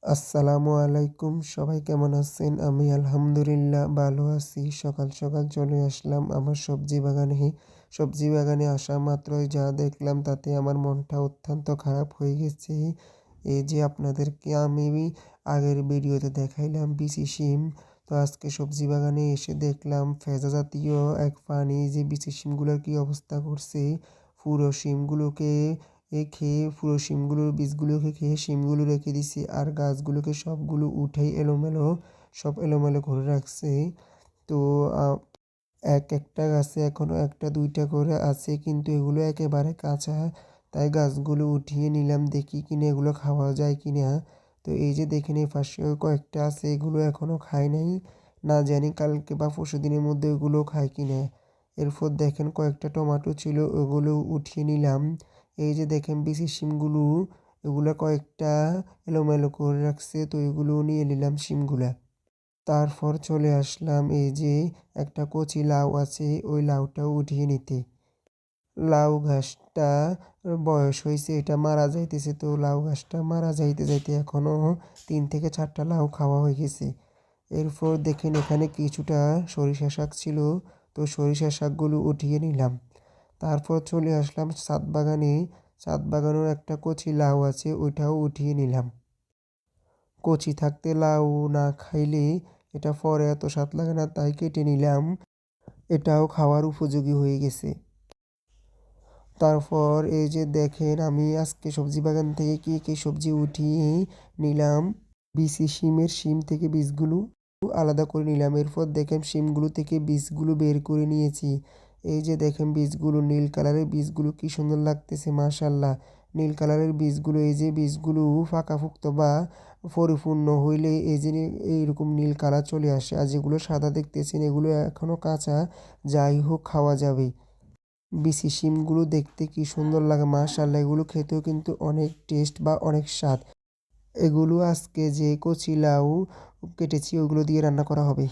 আসসালামু আলাইকুম, সবাই কেমন আছেন? আমি আলহামদুলিল্লাহ ভালো আছি। সকাল সকাল চলে আসলাম আমার সবজি বাগানে। সবজি বাগানে আসা মাত্রই যা দেখলাম তাতে আমার মনটা অত্যন্ত খারাপ হয়ে গেছে। এই যে আপনাদেরকে আমি আগের ভিডিওতে দেখাইলাম বিচি শিম। তো আজকে সবজি বাগানে এসে দেখলাম ফেজা জাতীয় এক পানি যে বিচি শিমগুলোর কি অবস্থা করছে। পুরো শিমগুলোকে খেয়ে পুরো শিমগুলোর বীজগুলোকে খেয়ে শিমগুলো রেখে দিছি, আর গাছগুলোকে সবগুলো উঠেই সব এলোমেলো করে রাখছে। তো এক একটা গাছে এখনো একটা দুইটা করে আছে, কিন্তু এগুলো একেবারে কাঁচা। তাই গাছগুলো উঠিয়ে নিলাম, দেখি কিনা এগুলো খাওয়া যায় কিনা। তো এই যে দেখেন এই পাশেও কয়েকটা আছে, এগুলো এখনো খাই নাই, না জানি কালকে বা পরশুদিনের মধ্যে ওগুলো খায় কিনা। এরপর দেখেন কয়েকটা টমেটো ছিল, ওগুলো উঠিয়ে নিলাম। এই যে দেখেন বিচি শিমগুলো, এগুলো কয়েকটা এলোমেলো করে রাখছে, তো এগুলো নিয়ে নিলাম শিমগুলা। তারপর চলে আসলাম এই যে একটা কচি লাউ আছে, ওই লাউটাও উঠিয়ে নিতে। লাউ ঘাসটা বয়স হয়েছে, এটা মারা যাইতেছে, তো লাউ ঘাসটা মারা যাইতে যাইতে এখনো 3 থেকে 4টা লাউ খাওয়া হয়ে গেছে। এরপর দেখেন এখানে কিছুটা সরিষা শাক ছিল, তো সরিষা শাকগুলো উঠিয়ে নিলাম। তারপর চলে আসলাম ছাদ বাগানে। ছাদ বাগানেও একটা কচি লাউ আছে, ওইটাও উঠিয়ে নিলাম। কচি থাকতে লাউ না খাইলে এটা পরে এত স্বাদ লাগে না, তাই কেটে নিলাম। এটাও খাওয়ার উপযোগী হয়ে গেছে। তারপর এই যে দেখেন আমি আজকে সবজি বাগান থেকে কি কি সবজি উঠিয়ে নিলাম। বিচি শিমের শিম থেকে বীজগুলো আলাদা করে নিলাম। এরপর দেখেন শিমগুলো থেকে বীজগুলো বের করে নিয়েছি। এই যে দেখেন বীজগুলো নীল কালারের বীজগুলো কি সুন্দর লাগতেছে, মাশাল্লাহ। নীল কালারের বীজগুলো, এই যে বীজগুলো পাকাপোক্ত বা পরিপূর্ণ হইলে এই যে এইরকম নীল কালার চলে আসে, আর যেগুলো সাদা দেখতেছেন এগুলো এখনো কাঁচা, যাই হোক খাওয়া যাবে। বিচি শিমগুলো দেখতে কি সুন্দর লাগে, মাশাআল্লাহ। এগুলো খেতেও কিন্তু অনেক টেস্ট বা অনেক স্বাদ। এগুলো আজকে যে কচি লাউ কেটেছি ওগুলো দিয়ে রান্না করা হবে।